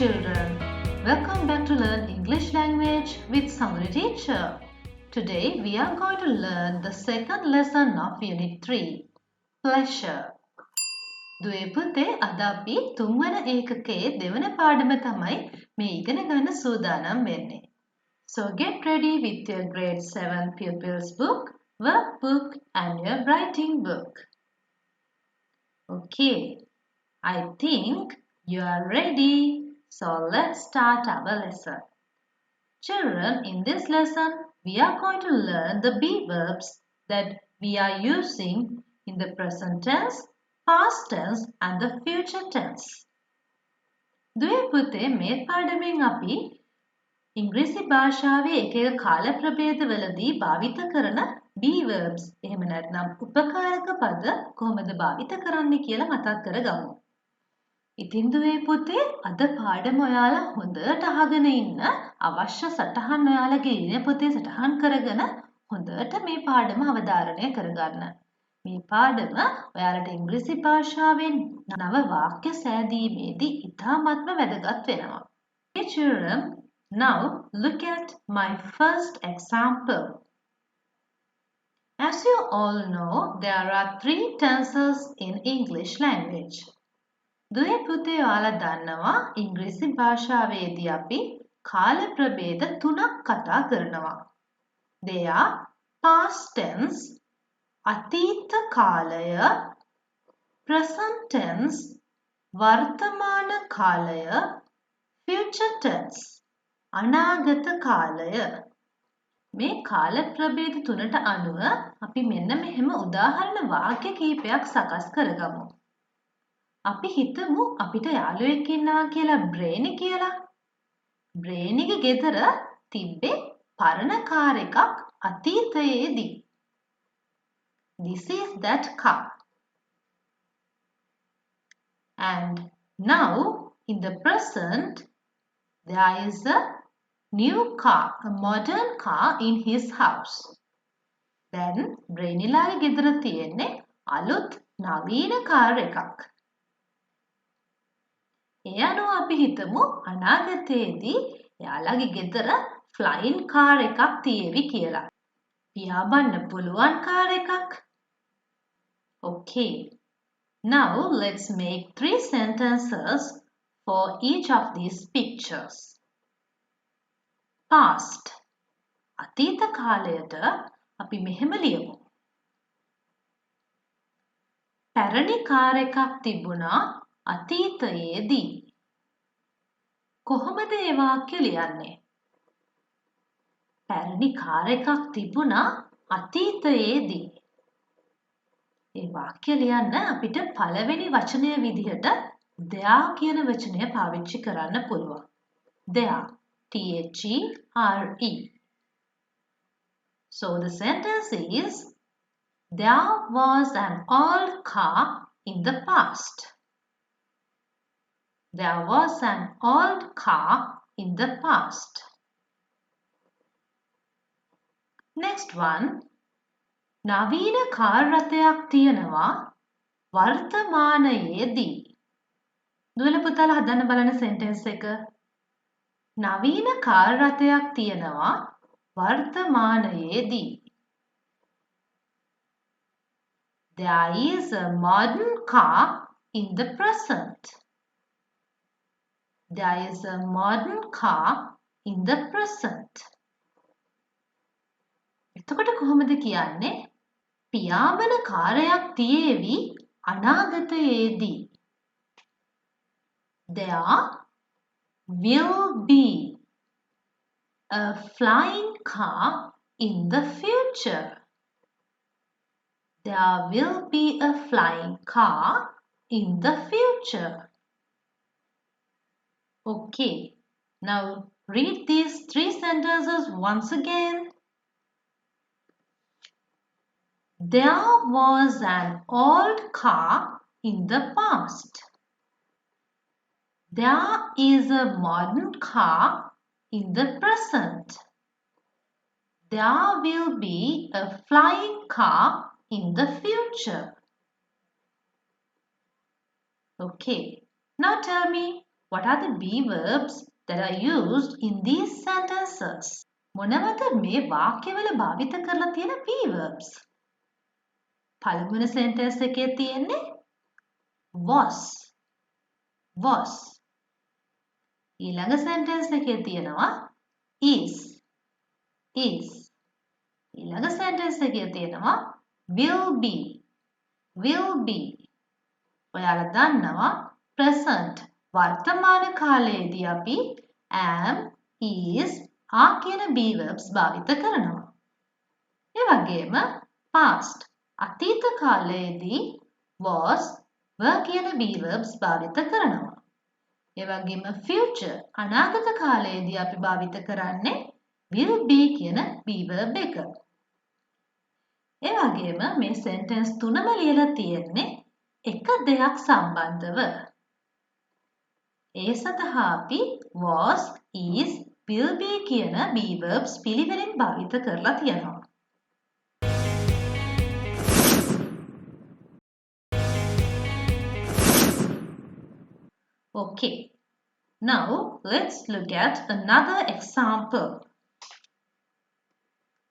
children, welcome back to Learn English Language with Sanduni teacher. Today we are going to learn the second lesson of Unit 3, Pleasure. දුවේ පුතේ අද අපි තුන්වන ඒකකයේ දෙවන පාඩම තමයි මේ ඉගෙන ගන්න සූදානම් වෙන්නේ. So get ready with your grade 7 pupils book, workbook and your writing book. Okay, I think you are ready. So let's start our lesson. Children, in this lesson, we are going to learn the be verbs that we are using in the present tense, past tense and the future tense. දුවේ පුතේ මේ පාඩමෙන් අපි ඉංග්‍රීසි භාෂාවේ එක එක කාල ප්‍රභේදවලදී භාවිත කරන be verbs එහෙම නැත්නම් උපකාරක පද කොහොමද භාවිත කරන්නේ කියලා මතක් කරගමු. ඉතින් දුවේ පුතේ අද පාඩම ඔයාලා හොඳට අහගෙන ඉන්න අවශ්‍ය සටහන් ඔයාලගේ ඉගෙන පොතේ සටහන් කරගෙන හොඳට මේ පාඩම අවධාරණය කරගන්න. මේ පාඩම ඔයාලට ඉංග්‍රීසි භාෂාවෙන් නව වාක්‍ය සෑදීමේදී ඉතාමත්ම වැදගත් වෙනවා. Okay children, now look at my first example. As you all know, there are 3 tenses in English language. දුවේ පුතේ ඔයාලා දන්නවා ඉංග්‍රීසි භාෂාවේදී අපි කාල ප්‍රභේද 3ක් කතා කරනවා. They are past tense, අතීත කාලය, present tense, වර්තමාන කාලය, future tense, අනාගත කාලය. මේ කාල ප්‍රභේද 3ට අනුව අපි මෙන්න මෙහෙම උදාහරණ වාක්‍ය කිහිපයක් සකස් කරගමු. අපි හිතමු අපිට යාළුවෙක් ඉන්නවා කියලා බ්‍රේනි කියලා. බ්‍රේනිගේ ගෙදර තිබ්බේ පරණ කාර් එකක් අතීතයේදී. This is that car. And now in the present there is a new car, a modern car in his house. Then බ්‍රේනිලාගේ ගෙදර තියෙන්නේ අලුත් නවීන කාර් එකක්. ඒ අනුව අපි හිතමු අනාගතයේදී එයාලගේ ගෙදර ෆ්ලයින් කාර් එකක් තියේවි කියලා. පියාඹන්න පුළුවන් කාර් එකක්. Okay. Now let's make 3 sentences for each of these pictures. Past. අතීත කාලයට අපි මෙහෙම ලියමු. පැරණි කාර් එකක් තිබුණා අතීතයේදී. කොහොමද ඒ වාක්‍ය ලියන්නේ? පැරණි කාර් එකක් තිබුණා අතීතයේදී. ඒ වාක්‍ය ලියන්න අපිට පළවෙනි වචනය විදිහට there කියන වචනය පාවිච්චි කරන්න පුළුවන්. There. T-H-E-R-E. So the sentence is, there was an old car in the past. There was an old car in the past. Next one. නවීන කාර් රථයක් තියෙනවා වර්තමානයේදී. දුවල පුතාලා හදන්න බලන්න sentence එක. නවීන කාර් රථයක් තියෙනවා වර්තමානයේදී. There is a modern car in the present. There is a modern car in the present. එතකොට කොහොමද කියන්නේ? පියාඹන කාර්යයක් තියේවි අනාගතයේදී. There will be a flying car in the future. There will be a flying car in the future. Okay, now read these 3 sentences once again. There was an old car in the past. There is a modern car in the present. There will be a flying car in the future. Okay, now tell me, What are the be verbs that are used in these sentences? මොනවද මේ වාක්‍යවල භාවිත කරලා තියෙන be verbs? පළමුව sentence එකේ තියෙන්නේ was. ඊළඟ sentence එකේ තියෙනවා is. ඊළඟ sentence එකේ තියෙනවා will be. ඔයාලා දන්නවා present වර්තමාන කාලයේදී අපි am, is, are කියන be verbs භාවිත කරනවා. ඒ වගේම past අතීත කාලයේදී was, were කියන be verbs භාවිත කරනවා. ඒ වගේම future අනාගත කාලයේදී අපි භාවිත කරන්නේ will be කියන be verb එක. ඒ වගේම මේ sentence තුනම ලියලා තියෙන්නේ එක දෙයක් සම්බන්ධව. ඒ සඳහා අපි was, is, will be කියන be verbs පිළිවෙලින් භාවිත කරලා තියෙනවා. Okay, now let's look at another example.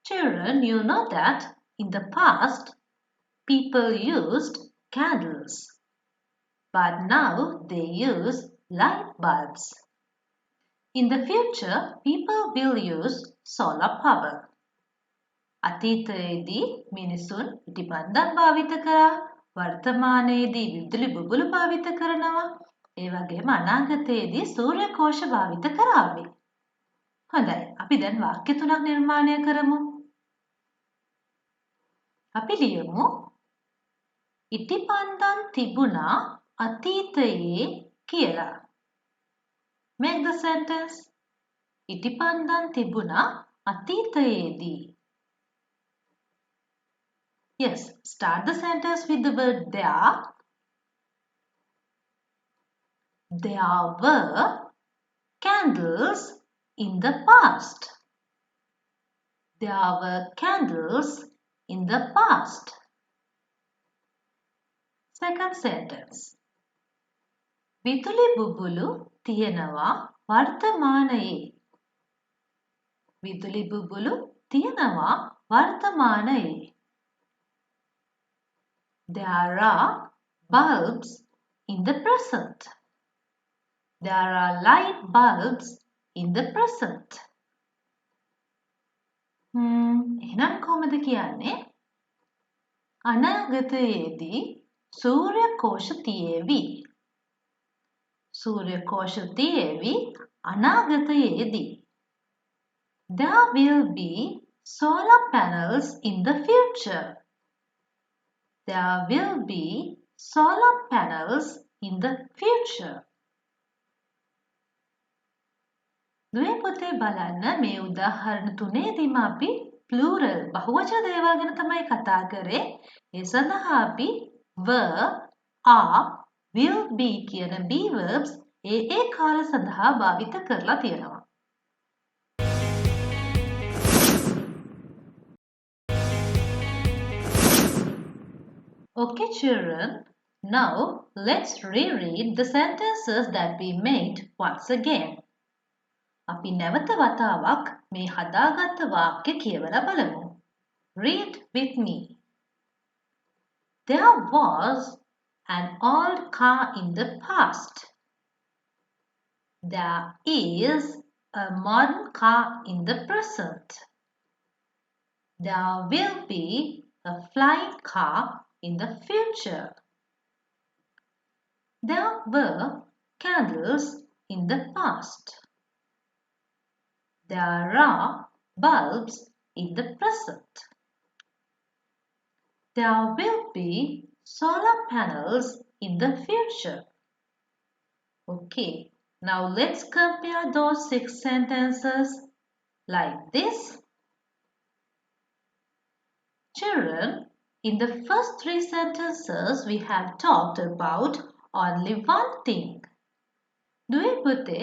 Children, you know that in the past, people used candles, but now they use light bulbs. In the future, people will use solar power. අතීතයේදී මිනිසුන් ඉටිපන්දම් භාවිත කරා, වර්තමානයේදී විදුලි බුබුලු භාවිත කරනවා. ඒ වගේම අනාගතයේදී සූර්ය කෝෂ භාවිත කරાવી. හොඳයි, අපි දැන් වාක්‍ය තුනක් නිර්මාණය කරමු. අපි ලියමු ඉටිපන්දම් තිබුණා අතීතයේ කියලා. Make the sentence. ඉටිපන්දම් තිබුණා අතීතයේදී. Yes, start the sentence with the word there. There were candles in the past. There were candles in the past. Second sentence. විදුලි බුබුලු තියෙනවා වර්තමානයේ. විදුලි බුබුලු තියෙනවා වර්තමානයේ. There are bulbs in the present. There are light bulbs in the present. එහෙනම් කොහොමද කියන්නේ? අනාගතයේදී සූර්ය කෝෂ තියේවි. සූර්ය කෝෂ තියේවි අනාගතයේදී. There will be solar panels in the future. There will be solar panels in the future. දුවේ පුතේ බලන්න මේ උදාහරණ තුනේදීම අපි plural බහුවචන දේවල් ගැන තමයි කතා කරේ. ඒ සඳහා අපි were, are, will be කියන be verbs ඒ කාල සඳහා භාවිත කරලා තියෙනවා. Okay children, now let's reread the sentences that we made once again. අපි නැවත වතාවක් මේ හදාගත්ත වාක්‍ය කියවලා බලමු. Read with me. There was an old car in the past. There is a modern car in the present. There will be a flying car in the future. There were candles in the past. There are bulbs in the present. There will be solar panels in the future. Okay, now let's compare those 6 sentences like this. Children, in the first 3 sentences we have talked about only one thing. දුවේ පුතේ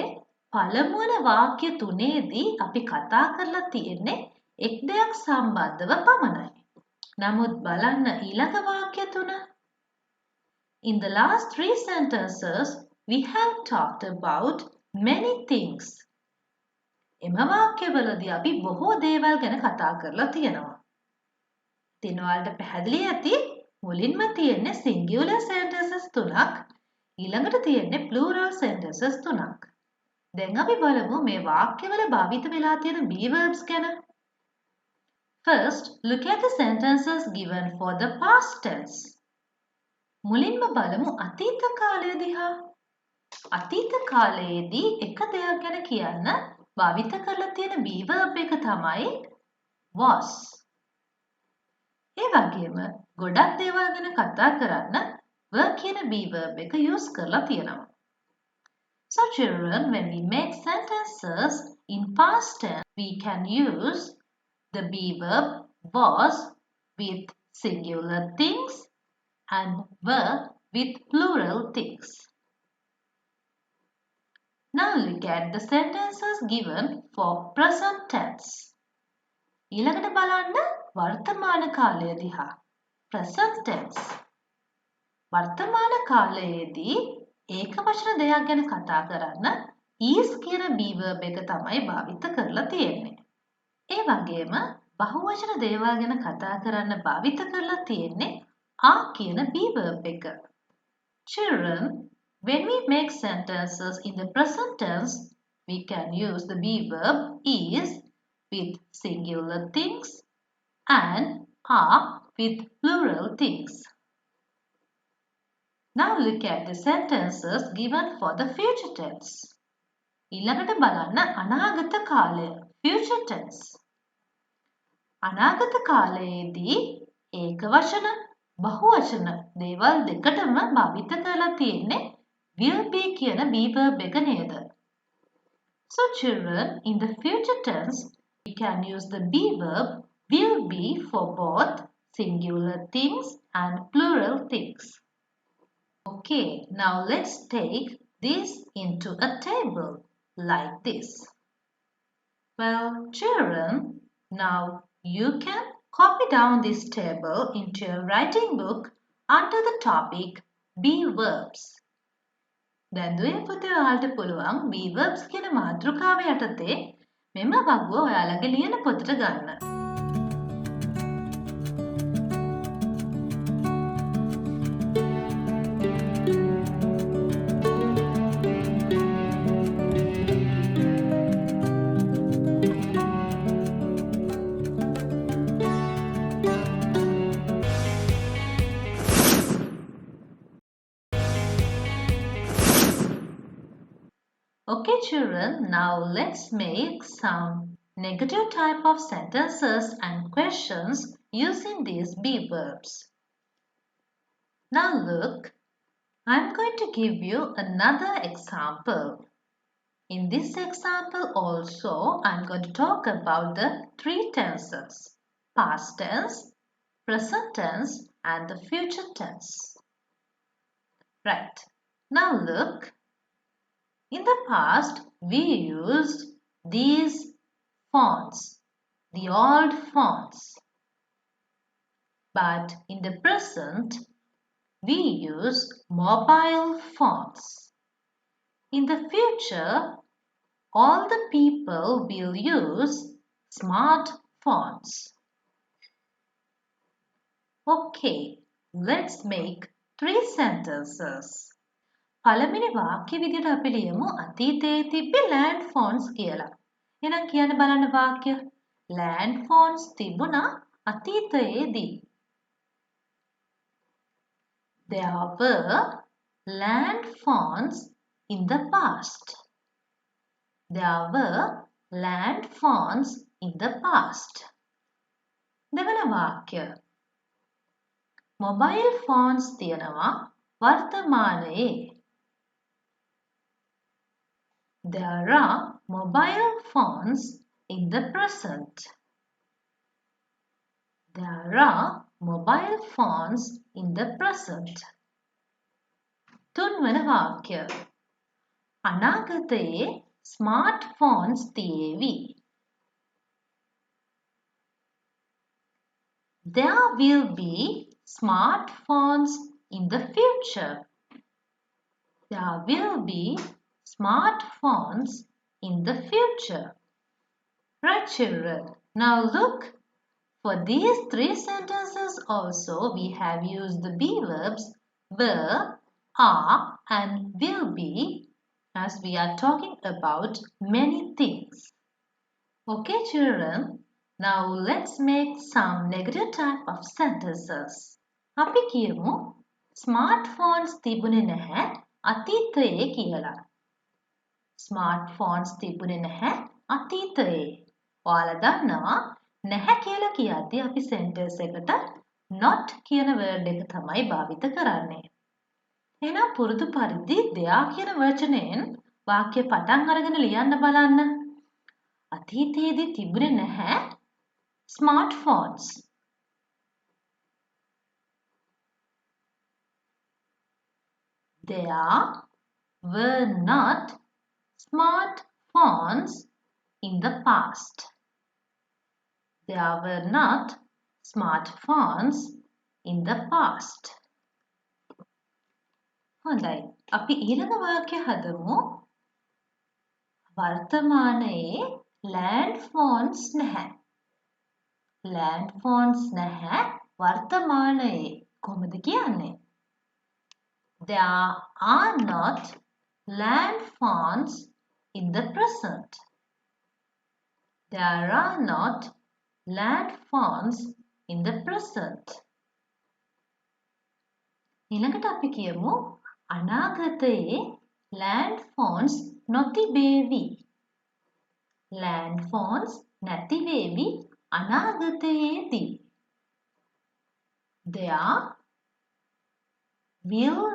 පළමුවන වාක්‍ය තුනේදී අපි කතා කරලා තියෙන්නේ එක් දෙයක් සම්බන්ධව පමණයි. නමුත් බලන්න ඊළඟ වාක්‍ය තුන. In the last 3 sentences we have talked about many things. එම වාක්‍යවලදී අපි බොහෝ දේවල් ගැන කතා කරලා තියෙනවා. ඉතින් ඔයාලට පැහැදිලි ඇති මුලින්ම තියෙන්නේ singular sentences තුනක් ඊළඟට තියෙන්නේ plural sentences තුනක්. දැන් අපි බලමු මේ වාක්‍යවල භාවිත වෙලා තියෙන be verbs ගැන. First, look at the sentences given for the past tense. මුලින්ම බලමු අතීත කාලය දිහා. අතීත කාලයේදී එක දෙයක් ගැන කියන්න භාවිත කරලා තියෙන be verb එක තමයි was. ඒ වගේම ගොඩක් දේවල් ගැන කතා කරන්න were කියන be verb එක use කරලා තියෙනවා. So children, when we make sentences in past tense, we can use the be verb was with singular things and were with plural things. Now look at the sentences given for present tense. ඊළඟට බලන්න වර්තමාන කාලය දිහා. Present tense. වර්තමාන කාලයේදී ඒක වචන දෙයක් ගැන කතා කරන්න is කියන be verb එක තමයි භාවිත කරලා තියෙන්නේ. ඒ වගේම බහුවචන දේවල් ගැන කතා කරන්න භාවිත කරලා තියෙන්නේ are කියන be verb එක. Children, when we make sentences in the present tense, we can use the be verb is with singular things and are with plural things. Now look at the sentences given for the future tense. ඊළඟට බලන්න අනාගත කාලය future tense. අනාගත කාලයේදී ඒක වචන බහුවචන දේවල් දෙකටම භාවිත කරලා තියෙන්නේ will be කියන be verb එක නේද? So children, in the future tense, we can use the be verb will be for both singular things and plural things. Okay, now let's take this into a table like this. Well, children, now you can copy down this table into your writing book under the topic be verbs. දැන් දුවේ පුතේ ඔයාලට පුළුවන් be verbs කියන මාතෘකාව යටතේ මෙම වගුව ඔයාලගේ ලියන පොතට ගන්න. Okay children, now let's make some negative type of sentences and questions using these be verbs. Now look, I'm going to give you another example. In this example also, I'm going to talk about the three tenses: past tense, present tense and the future tense. Right, now look. In the past, we used these fonts, the old fonts. But in the present, we use mobile fonts. In the future, all the people will use smart fonts. Okay, let's make 3 sentences. පළවෙනි වාක්‍ය විදිහට අපි ලියමු අතීතයේ තිබ්බේ land fonts කියලා. එහෙනම් කියන්න බලන්න වාක්‍ය. land fonts තිබුණා අතීතයේදී. There were land fonts in the past. There were land fonts in the past. දෙවන වාක්‍ය. mobile phones තියෙනවා වර්තමානයේ. There are mobile phones in the present. There are mobile phones in the present. තුන්වන වාක්‍ය. අනාගතයේ smart phones තියේවි. There will be smartphones in the future. There will be smartphones in the future. Right, children? Now look. For these three sentences also we have used the be verbs were, are and will be as we are talking about many things. Okay children, now let's make some negative type of sentences. අපි කියමු smartphones තිබුණේ නැහැ අතීතයේ කියලා. Smartphones තිබුණේ නැහැ අතීතයේ. ඔයාලා දන්නවා නැහැ කියලා කියද්දී අපි sentence එකට not කියන word එක තමයි භාවිත කරන්නේ. එහෙනම් පුරුදු පරිදි there කියන වචනයෙන් වාක්‍ය පටන් අරගෙන ලියන්න බලන්න. අතීතයේදී තිබුණේ නැහැ smartphones. There were not smartphones in the past. There were not smartphones in the past. හොඳයි. අපි ඊළඟ වාක්‍ය හදමු. වර්තමානයේ land phones නැහැ. Land phones නැහැ වර්තමානයේ. කොහොමද කියන්නේ? There are not land phones in the present. There are not land phones in the present. ඊළඟට අපි කියමු අනාගතයේ land phones නොතිබේවි. Land phones නැතිවේවි අනාගතයේදී. There will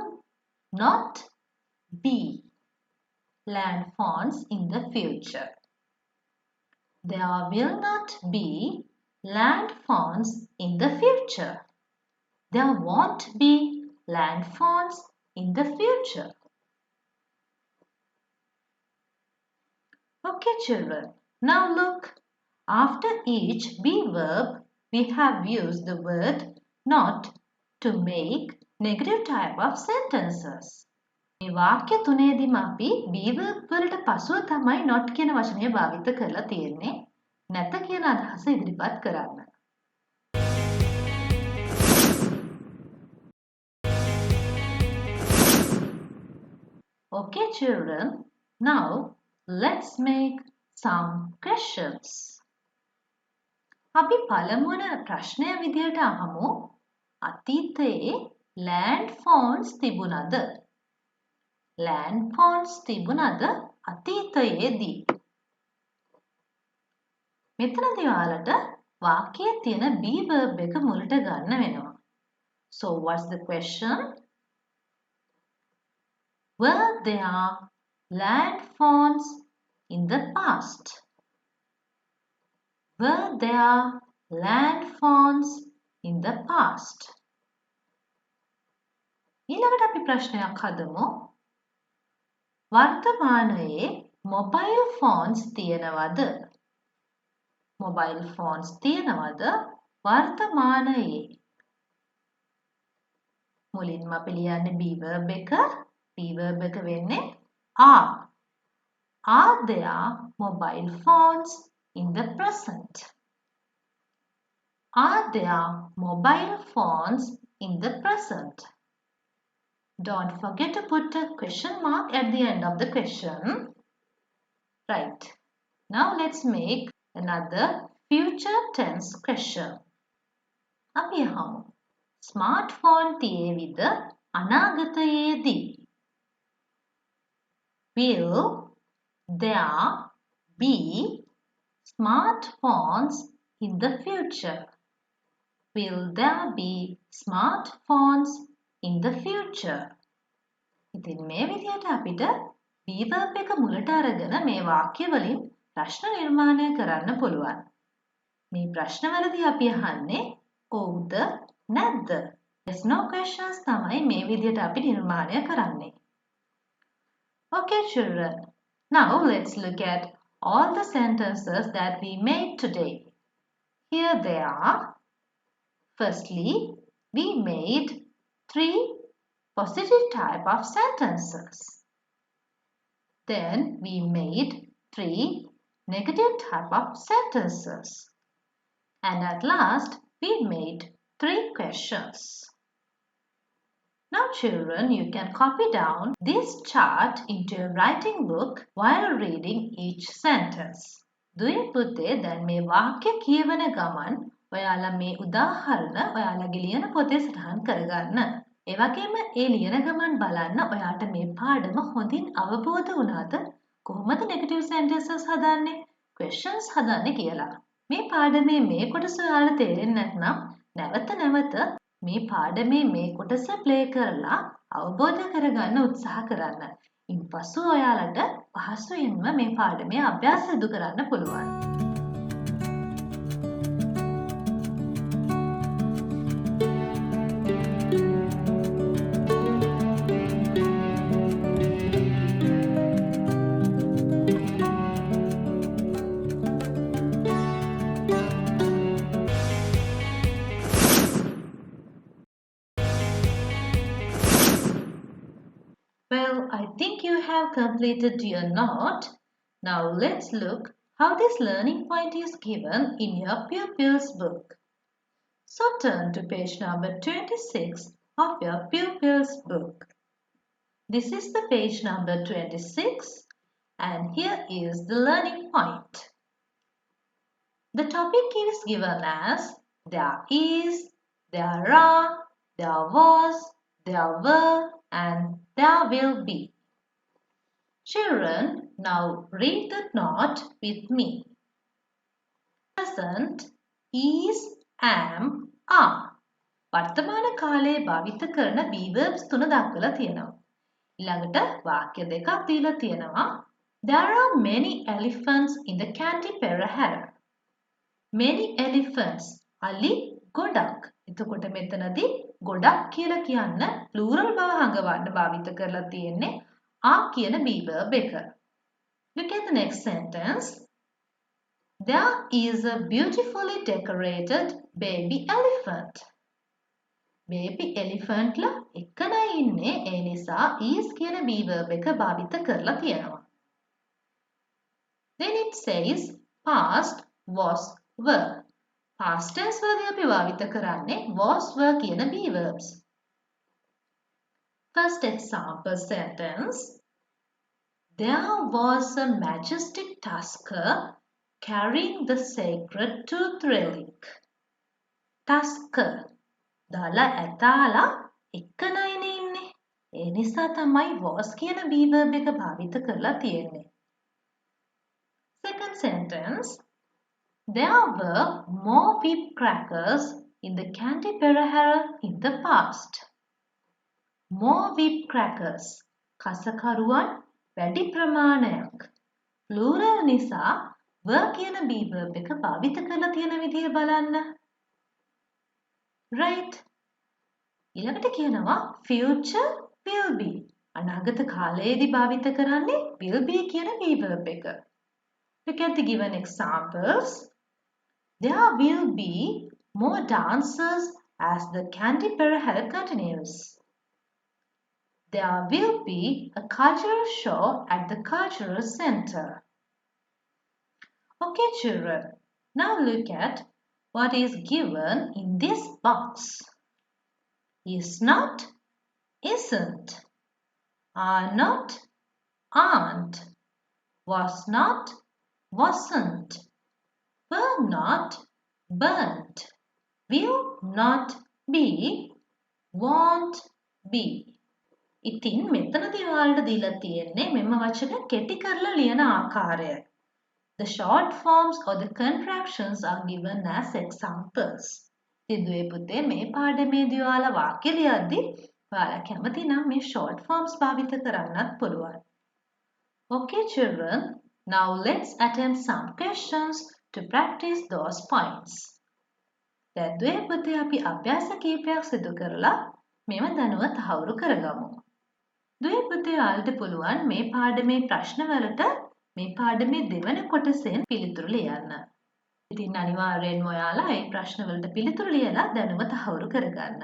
not be land phones in the future. There will not be land phones in the future. There won't be land phones in the future. Okay children, now look. After each be verb, we have used the word not to make negative type of sentences. මේ වාක්‍ය තුනේදීම අපි be verb වලට පසුව තමයි not කියන වචනය භාවිත කරලා තියෙන්නේ. නැත කියන අදහස ඉදිරිපත් කරන්න. Okay children, now let's make some questions. අපි පළමුවන ප්‍රශ්නය විදියට අහමු. අතීතයේ land phones තිබුණද? Land phones තිබුණද අතීතයේදී? මෙතනදී ඔයාලට වාක්‍යයේ තියෙන be verb එක මුලට ගන්න වෙනවා. So what's the question? Were there land phones in the past? Were there land phones in the past? ඊළඟට අපි ප්‍රශ්නයක් හදමු. වර්තමානයේ mobile phones තියෙනවද? Mobile phones තියෙනවද වර්තමානයේ? මුලින්ම අපි ලියන්නේ be verb එක. be verb එක වෙන්නේ are. Are there mobile phones in the present? Are there mobile phones in the present? Don't forget to put a question mark at the end of the question. Right. Now let's make another future tense question. අපි අහමු. Smartphone තියේවිද අනාගතයේදී? Will there be smartphones in the future? Will there be smartphones in the future? ඉතින් මේ විදිහට අපිට be verb එක මුලට අරගෙන මේ වාක්‍ය වලින් ප්‍රශ්න නිර්මාණය කරන්න පුළුවන්. මේ ප්‍රශ්නවලදී අපි අහන්නේ ඔව්ද නැද්ද? Yes no questions තමයි මේ විදිහට අපි නිර්මාණය කරන්නේ. Okay children, now let's look at all the sentences that we made today. Here they are. Firstly, we made 3 positive type of sentences. Then we made 3 negative type of sentences. And at last, we made 3 questions. Now children, you can copy down this chart into your writing book while reading each sentence. දුවේ පුතේ දැන් මේ වාක්‍ය කියවන ගමන් ඔයාලා මේ උදාහරණ ඔයාලගේ ලියන පොතේ සටහන් කරගන්න. ඒ වගේම ඒ ලියන ගමන් බලන්න ඔයාට මේ පාඩම හොඳින් අවබෝධ වුණාද කොහොමද negative sentences හදන්නේ, questions හදන්නේ කියලා. මේ පාඩමේ මේ කොටස ඔයාලට තේරෙන්නේ නැත්නම් නැවත නැවත මේ පාඩමේ මේ කොටස ප්ලේ කරලා අවබෝධ කරගන්න උත්සාහ කරන්න. ඉන්පසු ඔයාලට පහසුවෙන්ම මේ පාඩමේ අභ්‍යාස සිදු කරන්න පුළුවන්. Well, I think you have completed your note. Now let's look how this learning point is given in your pupil's book. So turn to page number 26 of your pupil's book. This is the page number 26 and here is the learning point. The topic is given as there is, there are, there was, there were and there will be. Children, now read the note with me. Present is, am, are. වර්තමාන කාලයේ භාවිත කරන be verbs 3 දක්වලා තියෙනවා. ඊළඟට වාක්‍ය දෙකක් දීලා තියෙනවා. There are many elephants in the Kandy Perahara. Many elephants. අලි ගොඩක්. එතකොට මෙතනදී ගොඩක් කියලා කියන්න plural බව හඟවන්න භාවිත කරලා තියෙන්නේ are කියන be verb එක. Look at the next sentence. There is a beautifully decorated baby elephant. Baby elephant ලා එකනයි ඉන්නේ ඒ නිසා is කියන be verb එක භාවිත කරලා තියෙනවා. Then it says past, was, were. Past tense වලදී අපි භාවිත කරන්නේ was, were කියන be verbs. First example sentence. There was a majestic tusker carrying the sacred tooth relic. Tusker. දාලා ඇතාලා එකනයිනේ ඉන්නේ. ඒ නිසා තමයි was කියන be verb එක භාවිත කරලා තියෙන්නේ. Second sentence. There were more whip crackers in the Kandy Perahara in the past. More whip crackers. කසකරුවන් වැඩි ප්‍රමාණයක්. Plural නිසා were කියන be verb එක භාවිත කරලා තියෙන විදිය බලන්න. Right. ඊළඟට කියනවා future will be. අනාගත කාලයේදී භාවිත කරන්නේ will be කියන be verb එක. Look at the given examples. There will be more dancers as the Kandy Perahara continues. There will be a cultural show at the cultural center. Okay children, now look at what is given in this box. Is not, isn't, are not, aren't, was not, wasn't, were not, burnt, will not be, won't be. ඉතින් මෙතනදී ඔයාලට දීලා තියෙන්නේ මෙම වචන කෙටි කරලා ලියන ආකාරය. The short forms or the contractions are given as examples. සිදුවේ පුතේ මේ පාඩමේදී ඔයාලා වාක්‍ය ලියද්දී ඔයාලා කැමති නම් මේ short forms භාවිත කරන්නත් පුළුවන්. Okay children, now let's attempt some questions to practice those points. දැන් දුවේ පුතේ අපි අභ්‍යාස කීපයක් සිදු කරලා මේව දැනුව තහවුරු කරගමු. දුවේ පුතේ ඔයාලට පුළුවන් මේ පාඩමේ ප්‍රශ්නවලට මේ පාඩමේ දෙවන කොටසෙන් පිළිතුරු ලියන්න. ඉතින් අනිවාර්යෙන්ම ඔයාලා මේ ප්‍රශ්නවලට පිළිතුරු ලියලා දැනුම තහවුරු කරගන්න.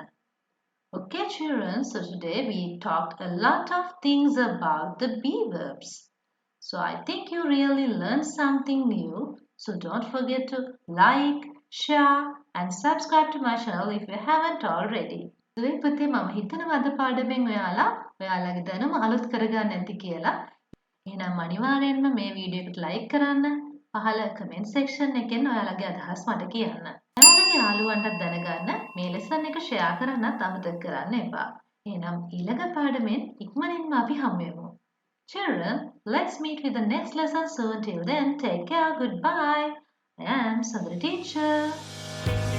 Okay, children, so today we talked a lot of things about the be verbs. So I think you really learned something new. So don't forget to like, share and subscribe to my channel if you haven't already. ඉතින් පුතේ මම හිතනවා අද පාඩමෙන් ඔයාලා ඔයාලගේ දැනුම අලුත් කරගන්න ඇති කියලා. එහෙනම් අනිවාර්යෙන්ම මේ වීඩියෝ එකට ලයික් කරන්න. පහළ කමෙන්ට් සෙක්ෂන් එකෙන් ඔයාලගේ අදහස් මට කියන්න. ඔයාලගේ යාළුවන්ටත් දැනගන්න මේ ලෙසන් එක ෂෙයා කරන්නත් අමතක කරන්න එපා. එහෙනම් ඊළඟ පාඩමෙන් ඉක්මනින්ම අපි හමු වෙමු. Children, let's meet with the next lesson soon. Till then, take care. Goodbye. I am Sanduni teacher.